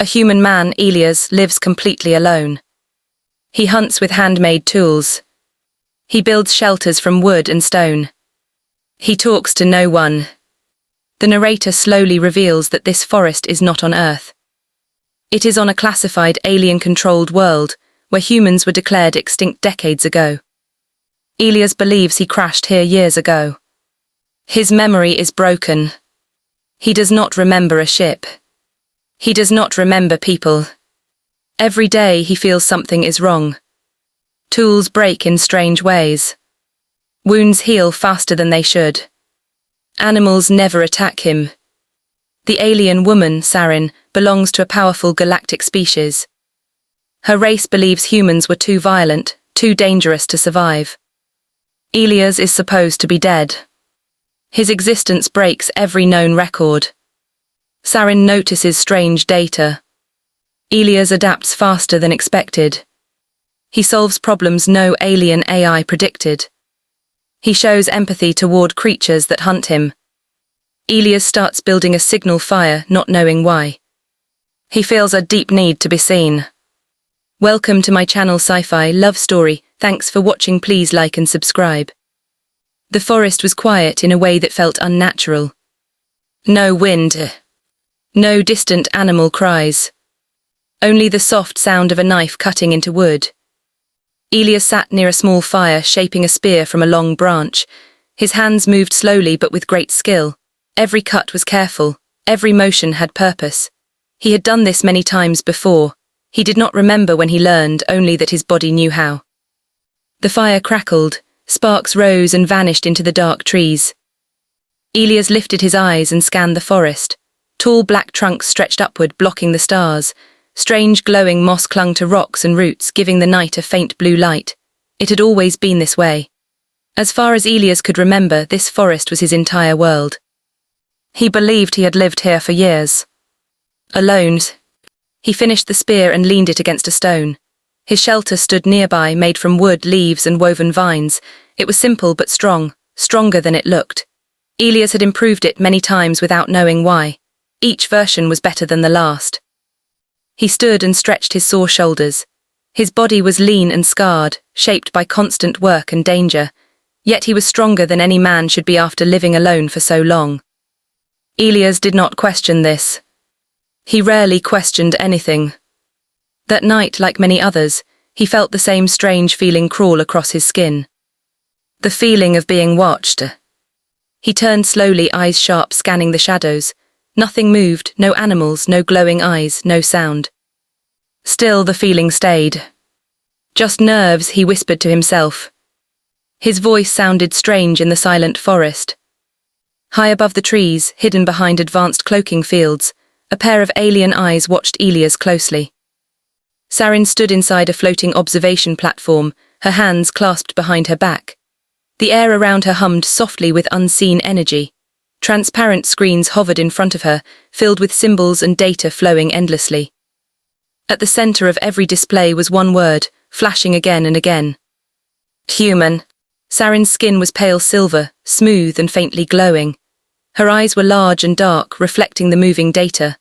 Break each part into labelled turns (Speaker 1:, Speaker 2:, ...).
Speaker 1: A human man, Elias, lives completely alone. He hunts with handmade tools. He builds shelters from wood and stone. He talks to no one. The narrator slowly reveals that this forest is not on Earth. It is on a classified alien-controlled world where humans were declared extinct decades ago. Elias believes he crashed here years ago. His memory is broken. He does not remember a ship. He does not remember people. Every day he feels something is wrong. Tools break in strange ways. Wounds heal faster than they should. Animals never attack him. The alien woman, Sarin, belongs to a powerful galactic species. Her race believes humans were too violent, too dangerous to survive. Elias is supposed to be dead. His existence breaks every known record. Sarin notices strange data. Elias adapts faster than expected. He solves problems no alien AI predicted. He shows empathy toward creatures that hunt him. Elias starts building a signal fire, not knowing why. He feels a deep need to be seen. Welcome to my channel Sci-Fi Love Story. Thanks for watching. Please like and subscribe. The forest was quiet in a way that felt unnatural. No wind. No distant animal cries. Only the soft sound of a knife cutting into wood. Elias sat near a small fire, shaping a spear from a long branch. His hands moved slowly but with great skill. Every cut was careful. Every motion had purpose. He had done this many times before. He did not remember when he learned, only that his body knew how. The fire crackled. Sparks rose and vanished into the dark trees. Elias lifted his eyes and scanned the forest. Tall black trunks stretched upward, blocking the stars. Strange glowing moss clung to rocks and roots, giving the night a faint blue light. It had always been this way. As far as Elias could remember, this forest was his entire world. He believed he had lived here for years. Alone. He finished the spear and leaned it against a stone. His shelter stood nearby, made from wood, leaves, and woven vines. It was simple but strong, stronger than it looked. Elias had improved it many times without knowing why. Each version was better than the last. He stood and stretched his sore shoulders. His body was lean and scarred, shaped by constant work and danger. Yet he was stronger than any man should be after living alone for so long. Elias did not question this. He rarely questioned anything. That night, like many others, he felt the same strange feeling crawl across his skin. The feeling of being watched. He turned slowly, eyes sharp, scanning the shadows. Nothing moved, no animals, no glowing eyes, no sound. Still the feeling stayed. Just nerves, he whispered to himself. His voice sounded strange in the silent forest. High above the trees, hidden behind advanced cloaking fields, a pair of alien eyes watched Elias closely. Sarin stood inside a floating observation platform, her hands clasped behind her back. The air around her hummed softly with unseen energy. Transparent screens hovered in front of her, filled with symbols and data flowing endlessly. At the center of every display was one word, flashing again and again. Human. Sarin's skin was pale silver, smooth and faintly glowing. Her eyes were large and dark, reflecting the moving data.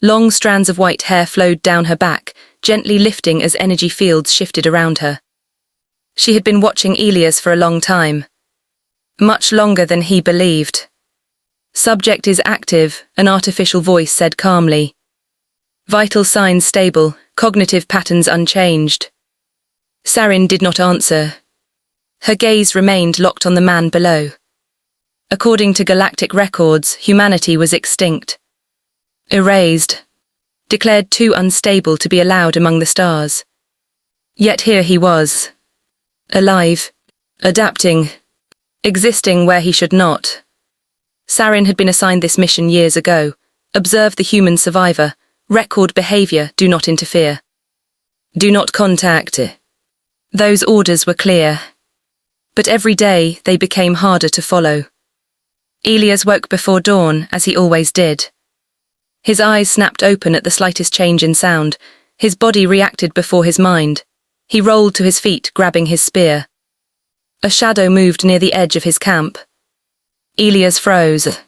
Speaker 1: Long strands of white hair flowed down her back, gently lifting as energy fields shifted around her. She had been watching Elias for a long time. Much longer than he believed. Subject is active, an artificial voice said calmly. Vital signs stable, cognitive patterns unchanged. Sarin did not answer. Her gaze remained locked on the man below. According to galactic records, humanity was extinct. Erased. Declared too unstable to be allowed among the stars. Yet here he was. Alive. Adapting. Existing where he should not. Sarin had been assigned this mission years ago. Observe the human survivor. Record behavior, do not interfere. Do not contact. Those orders were clear. But every day they became harder to follow. Elias woke before dawn, as he always did. His eyes snapped open at the slightest change in sound. His body reacted before his mind. He rolled to his feet, grabbing his spear. A shadow moved near the edge of his camp. Elias froze.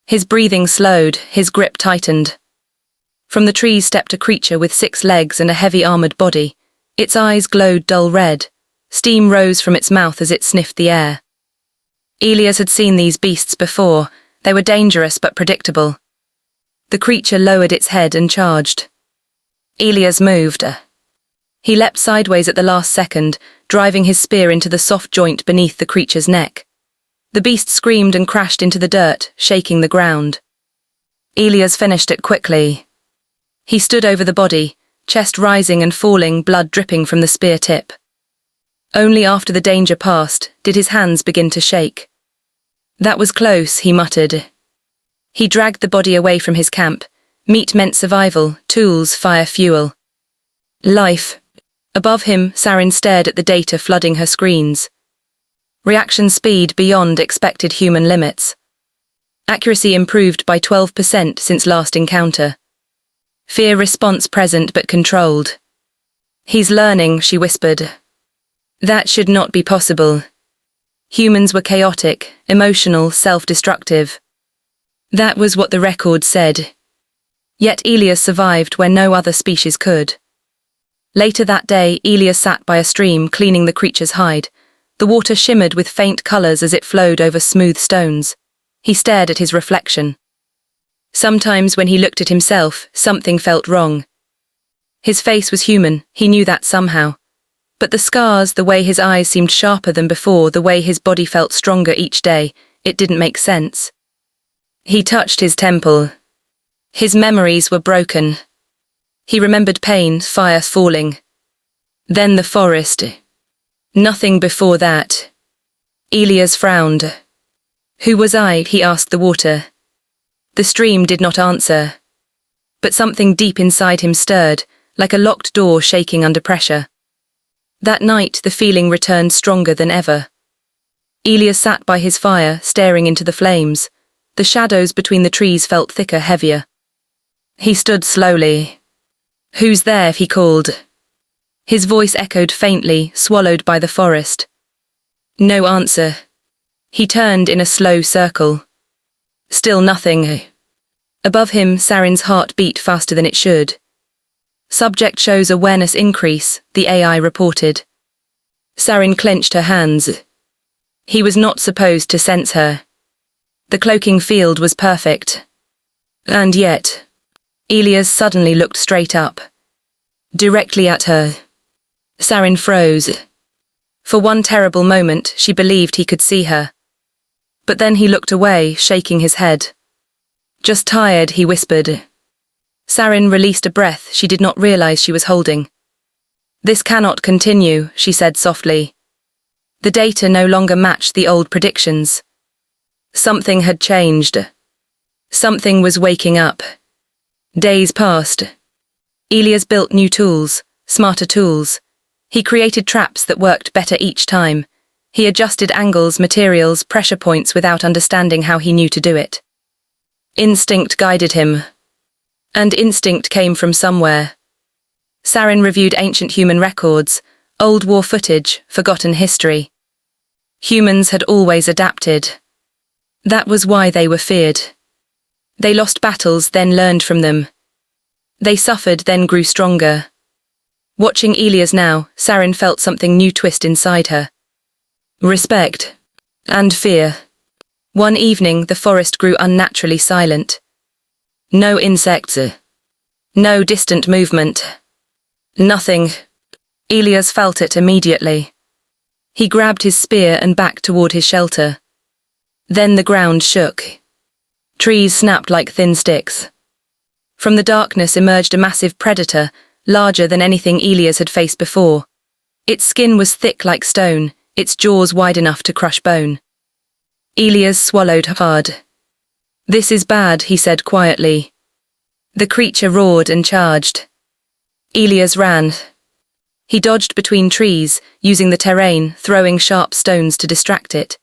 Speaker 1: His breathing slowed, his grip tightened. From the trees stepped a creature with 6 legs and a heavy armored body. Its eyes glowed dull red. Steam rose from its mouth as it sniffed the air. Elias had seen these beasts before. They were dangerous but predictable. The creature lowered its head and charged. Elias moved. He leapt sideways at the last second, driving his spear into the soft joint beneath the creature's neck. The beast screamed and crashed into the dirt, shaking the ground. Elias finished it quickly. He stood over the body, chest rising and falling, blood dripping from the spear tip. Only after the danger passed did his hands begin to shake. That was close, he muttered. He dragged the body away from his camp. Meat meant survival, tools, fire, fuel. Life. Above him, Sarin stared at the data flooding her screens. Reaction speed beyond expected human limits. Accuracy improved by 12% since last encounter. Fear response present but controlled. He's learning, she whispered. That should not be possible. Humans were chaotic, emotional, self-destructive. That was what the record said. Yet Elias survived where no other species could. Later that day, Elias sat by a stream cleaning the creature's hide. The water shimmered with faint colours as it flowed over smooth stones. He stared at his reflection. Sometimes when he looked at himself, something felt wrong. His face was human, he knew that somehow. But the scars, the way his eyes seemed sharper than before, the way his body felt stronger each day, it didn't make sense. He touched his temple. His memories were broken. He remembered pain, fire falling. Then the forest. Nothing before that. Elias frowned. Who was I? He asked the water. The stream did not answer. But something deep inside him stirred, like a locked door shaking under pressure. That night the feeling returned stronger than ever. Elias sat by his fire, staring into the flames. The shadows between the trees felt thicker, heavier. He stood slowly. Who's there? He called. His voice echoed faintly, swallowed by the forest. No answer. He turned in a slow circle. Still nothing. Above him, Sarin's heart beat faster than it should. Subject shows awareness increase, the AI reported. Sarin clenched her hands. He was not supposed to sense her. The cloaking field was perfect. And yet, Elias suddenly looked straight up. Directly at her. Sarin froze. For one terrible moment, she believed he could see her. But then he looked away, shaking his head. Just tired, he whispered. Sarin released a breath she did not realize she was holding. This cannot continue, she said softly. The data no longer matched the old predictions. Something had changed. Something was waking up. Days passed. Elias built new tools, smarter tools. He created traps that worked better each time. He adjusted angles, materials, pressure points without understanding how he knew to do it. Instinct guided him. And instinct came from somewhere. Sarin reviewed ancient human records, old war footage, forgotten history. Humans had always adapted. That was why they were feared. They lost battles, then learned from them. They suffered, then grew stronger. Watching Elias now, Sarin felt something new twist inside her. Respect. And fear. One evening, the forest grew unnaturally silent. No insects. No distant movement. Nothing. Elias felt it immediately. He grabbed his spear and backed toward his shelter. Then the ground shook. Trees snapped like thin sticks. From the darkness emerged a massive predator, larger than anything Elias had faced before. Its skin was thick like stone, its jaws wide enough to crush bone. Elias swallowed hard. This is bad, he said quietly. The creature roared and charged. Elias ran. He dodged between trees, using the terrain, throwing sharp stones to distract it.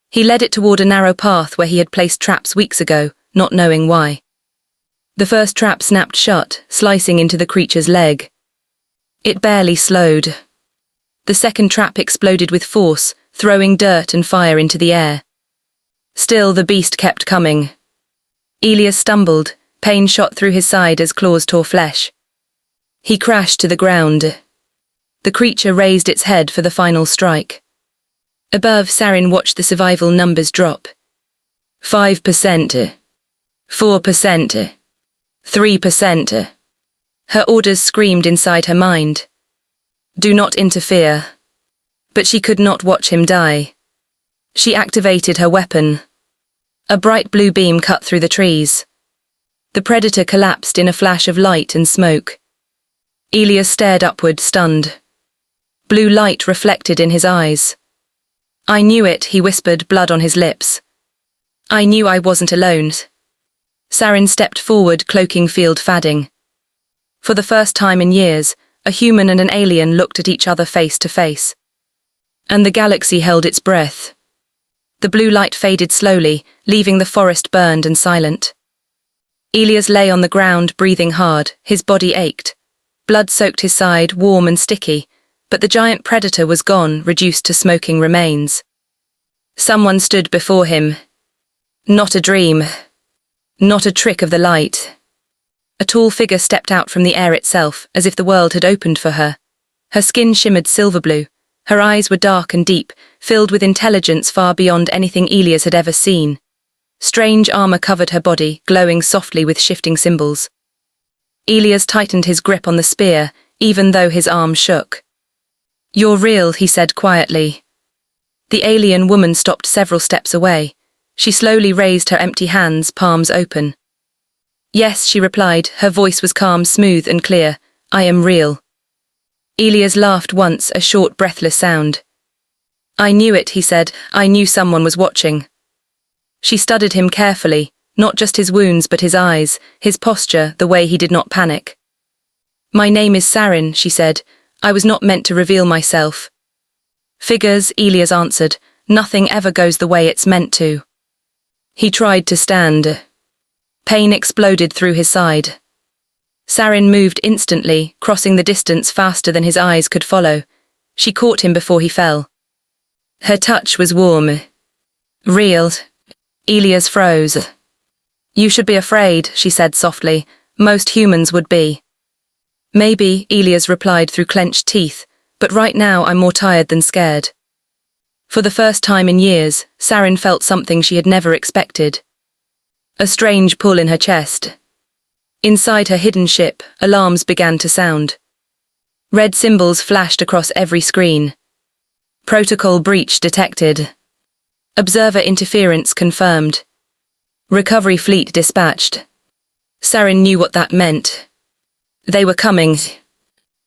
Speaker 1: He led it toward a narrow path where he had placed traps weeks ago, not knowing why. The first trap snapped shut, slicing into the creature's leg. It barely slowed. The second trap exploded with force, throwing dirt and fire into the air. Still, the beast kept coming. Elias stumbled, Pain shot through his side as claws tore flesh. He crashed to the ground. The creature raised its head for the final strike. Above, Sarin watched the survival numbers drop. 5%. 4%. 3%. Her orders screamed inside her mind. Do not interfere. But she could not watch him die. She activated her weapon. A bright blue beam cut through the trees. The predator collapsed in a flash of light and smoke. Elias stared upward, stunned. Blue light reflected in his eyes. I knew it, he whispered, blood on his lips. I knew I wasn't alone. Sarin stepped forward, cloaking field fadding. For the first time in years, a human and an alien looked at each other face to face. And the galaxy held its breath. The blue light faded slowly, leaving the forest burned and silent. Elias lay on the ground, breathing hard. His body ached. Blood soaked his side, warm and sticky, but the giant predator was gone, reduced to smoking remains. Someone stood before him. Not a dream. Not a trick of the light. A tall figure stepped out from the air itself, as if the world had opened for her. Her skin shimmered silver blue. Her eyes were dark and deep, filled with intelligence far beyond anything Elias had ever seen. Strange armor covered her body, glowing softly with shifting symbols. Elias tightened his grip on the spear, even though his arm shook. You're real, he said quietly. The alien woman stopped several steps away. She slowly raised her empty hands, palms open. Yes, she replied, her voice was calm, smooth and clear. I am real. Elias laughed once, a short, breathless sound. I knew it, he said. I knew someone was watching. She studied him carefully, not just his wounds but his eyes, his posture, the way he did not panic. My name is Sarin, she said. I was not meant to reveal myself. Figures, Elias answered. Nothing ever goes the way it's meant to. He tried to stand. Pain exploded through his side. Sarin moved instantly, crossing the distance faster than his eyes could follow. She caught him before he fell. Her touch was warm. Real. Elias froze. You should be afraid, she said softly. Most humans would be. Maybe, Elias replied through clenched teeth, but right now I'm more tired than scared. For the first time in years, Sarin felt something she had never expected. A strange pull in her chest. Inside her hidden ship, alarms began to sound. Red symbols flashed across every screen. Protocol breach detected. Observer interference confirmed. Recovery fleet dispatched. Sarin knew what that meant. They were coming.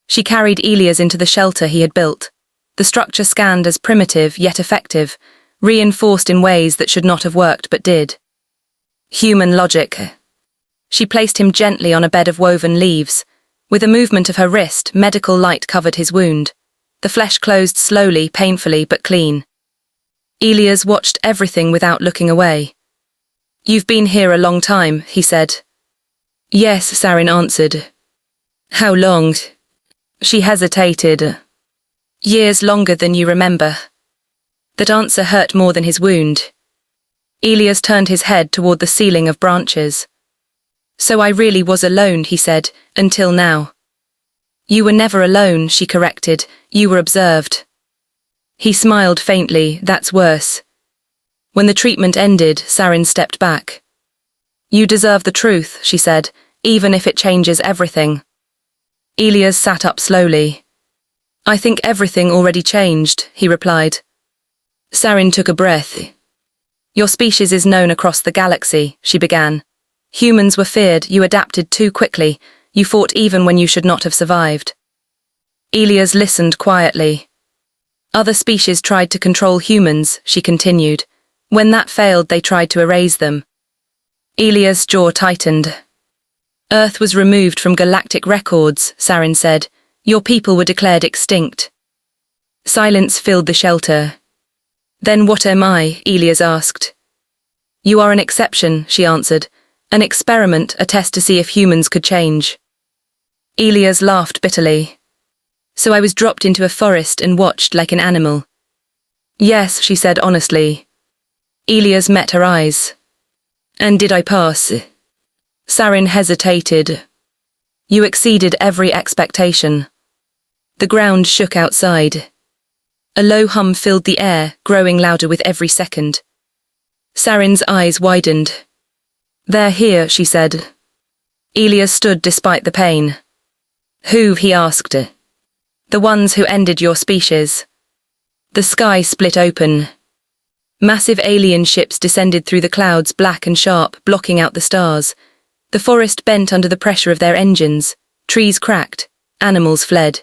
Speaker 1: She carried Elias into the shelter he had built. The structure scanned as primitive yet effective, reinforced in ways that should not have worked but did. Human logic. She placed him gently on a bed of woven leaves. With a movement of her wrist, medical light covered his wound. The flesh closed slowly, painfully, but clean. Elias watched everything without looking away. You've been here a long time, he said. Yes, Sarin answered. How long? She hesitated. Years longer than you remember. That answer hurt more than his wound. Elias turned his head toward the ceiling of branches. So I really was alone, he said, until now. You were never alone, she corrected. You were observed. He smiled faintly. That's worse. When the treatment ended, Sarin stepped back. You deserve the truth, she said, even if it changes everything. Elias sat up slowly. I think everything already changed, he replied. Sarin took a breath. Your species is known across the galaxy, she began. Humans were feared, you adapted too quickly, you fought even when you should not have survived. Elias listened quietly. Other species tried to control humans, she continued. When that failed, they tried to erase them. Elias' jaw tightened. Earth was removed from galactic records, Sarin said. Your people were declared extinct. Silence filled the shelter. Then what am I? Elias asked. You are an exception, she answered. An experiment, a test to see if humans could change. Elias laughed bitterly. So I was dropped into a forest and watched like an animal. Yes, she said honestly. Elias met her eyes. And did I pass? Sarin hesitated. You exceeded every expectation. The ground shook outside. A low hum filled the air, growing louder with every second. Sarin's eyes widened. They're here, she said. Elias stood despite the pain. Who? He asked. The ones who ended your species. The sky split open. Massive alien ships descended through the clouds, black and sharp, blocking out the stars. The forest bent under the pressure of their engines. Trees cracked. Animals fled.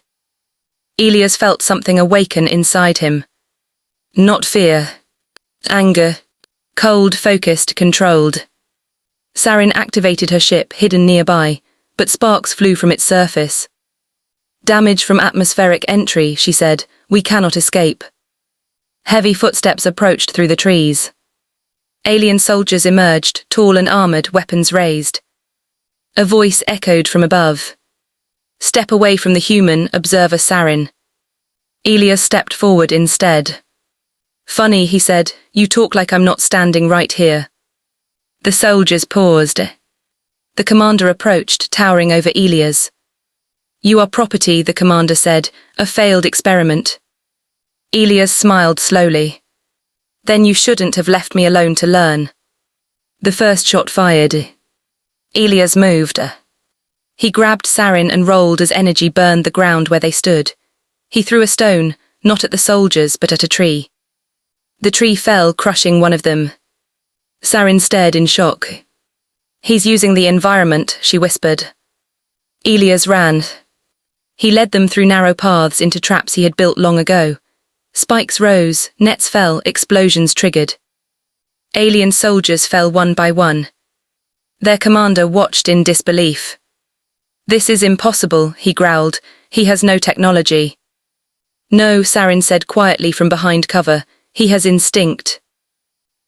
Speaker 1: Elias felt something awaken inside him. Not fear. Anger. Cold, focused, controlled. Sarin activated her ship, hidden nearby, but sparks flew from its surface. Damage from atmospheric entry, she said. We cannot escape. Heavy footsteps approached through the trees. Alien soldiers emerged, tall and armored, weapons raised. A voice echoed from above. Step away from the human, observer Sarin. Elias stepped forward instead. Funny, he said, you talk like I'm not standing right here. The soldiers paused. The commander approached, towering over Elias. You are property, the commander said, a failed experiment. Elias smiled slowly. Then you shouldn't have left me alone to learn. The first shot fired. Elias moved. He grabbed Sarin and rolled as energy burned the ground where they stood. He threw a stone, not at the soldiers but at a tree. The tree fell, crushing one of them. Sarin stared in shock. He's using the environment, she whispered. Elias ran. He led them through narrow paths into traps he had built long ago. Spikes rose, nets fell, explosions triggered. Alien soldiers fell one by one. Their commander watched in disbelief. This is impossible, he growled. He has no technology. No, Sarin said quietly from behind cover. He has instinct.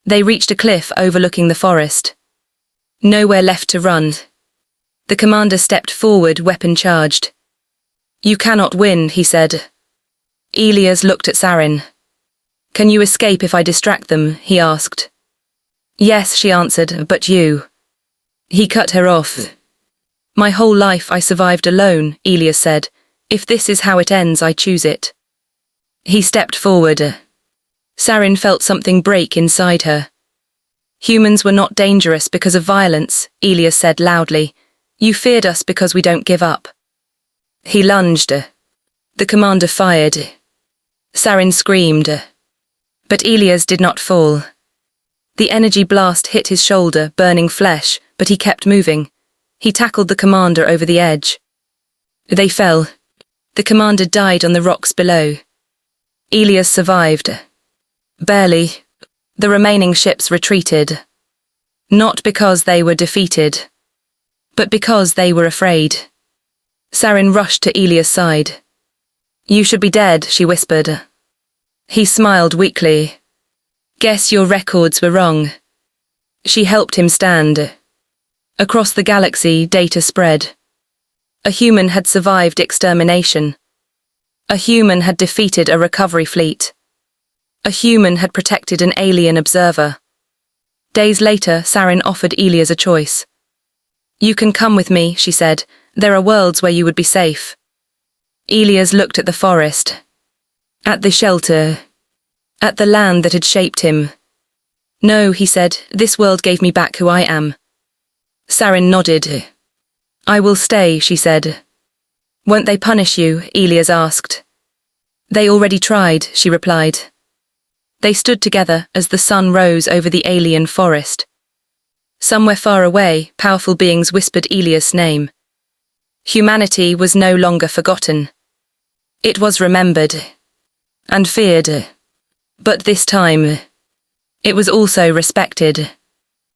Speaker 1: They reached a cliff overlooking the forest. Nowhere left to run. The commander stepped forward, weapon charged. You cannot win, he said. Elias looked at Sarin. Can you escape if I distract them? He asked. Yes, she answered, but you. He cut her off. My whole life I survived alone, Elias said. If this is how it ends, I choose it. He stepped forward. Sarin felt something break inside her. Humans were not dangerous because of violence, Elias said loudly. You feared us because we don't give up. He lunged. The commander fired. Sarin screamed. But Elias did not fall. The energy blast hit his shoulder, burning flesh, but he kept moving. He tackled the commander over the edge. They fell. The commander died on the rocks below. Elias survived. Barely. The remaining ships retreated. Not because they were defeated, but because they were afraid. Sarin rushed to Elias' side. You should be dead, she whispered. He smiled weakly. Guess your records were wrong. She helped him stand. Across the galaxy, data spread. A human had survived extermination. A human had defeated a recovery fleet. A human had protected an alien observer. Days later, Sarin offered Elias a choice. You can come with me, she said. There are worlds where you would be safe. Elias looked at the forest. At the shelter. At the land that had shaped him. No, he said, this world gave me back who I am. Sarin nodded. I will stay, she said. Won't they punish you? Elias asked. They already tried, she replied. They stood together as the sun rose over the alien forest. Somewhere far away, powerful beings whispered Elias' name. Humanity was no longer forgotten. It was remembered. And feared. But this time, it was also respected.